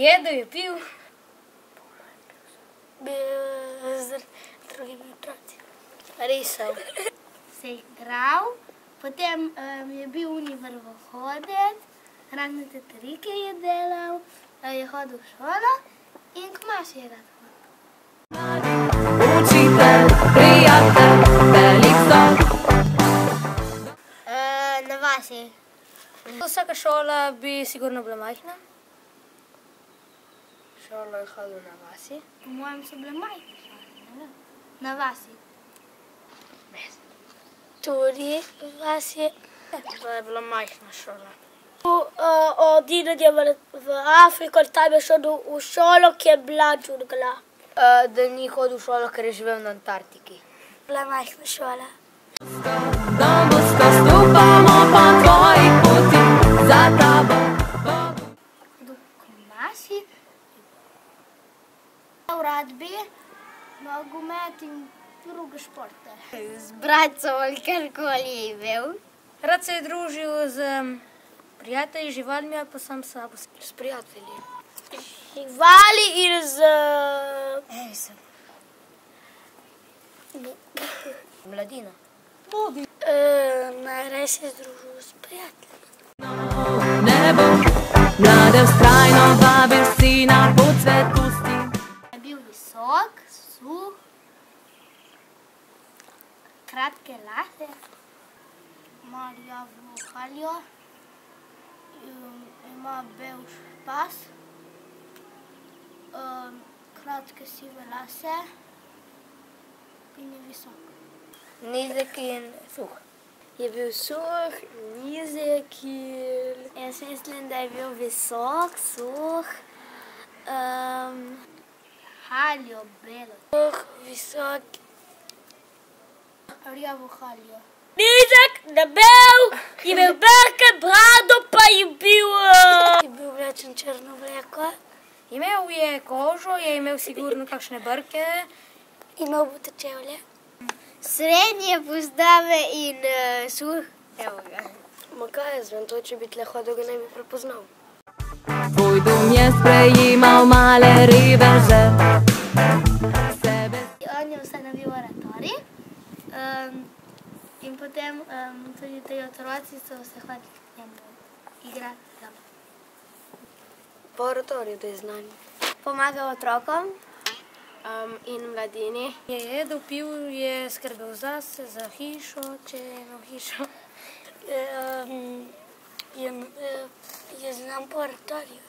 jedel, je pil. Bil z drugimi otroci. Risal. Se je igral, potem je bil vrvohodec, razne te trike je delal, je hodil v šolo in k maši je rad hodil. Učitelj, prijatelj, velik zor. Na vasi. Vsaka šola bi sigurno bila majhna. Šolo je hodil na vasi. Po mojem so bile majhne šole, ne vem. Na vasi. Tudi v vasi. To je bila majhna šola. Odidanje v Afriko, tam je šel v šolo, ki je bila džungla. Da ni hodil v šolo, ker je živel na Antarktiki. Bila majhna šola. Don bosko stopamo po tvojih potih, za tabo. K maši. V radbi, nogomet in druge športe. Z bratcem ali karkoli je imel. Rad se je družil z prijatelji, živalmi ali pa sam sabo. S prijatelji. Živali in z... Mladina. Najraje se je družil s prijatelji. Nebo, mlade vztrajno vabim sina po cvetu stin. Je bil visok, suh, kratke lase, ima rjavo haljo, ima bel pas, kratke sive lase in je visok. Nizek in suh. Je bil suh, nizek in... Jaz mislim, da je bil visok, suh, haljo, belo. Suh, visok, rjavo haljo. Nizek, debel, je imel brke, brado, pa je bil... Je bil oblečen črno obleko. Imel je kožo, je imel sigurno kakšne brke. Imel bo čevlje. Srednje postave in suh. Evo ga. Ma kaj jaz vem, to če bi tle hodil, ga ne bi prepoznal. Tvoj dom je sprejemal male ribeže. On je ustanovil oratorij in potem tudi te otroci so se hodili k njemu igrati. Po oratoriju, da je znanje. Pomagal otrokom in mladini. Je jedel, pil, je skrbel zase, za hišo, če je imel hišo. Je znam po oratoriju.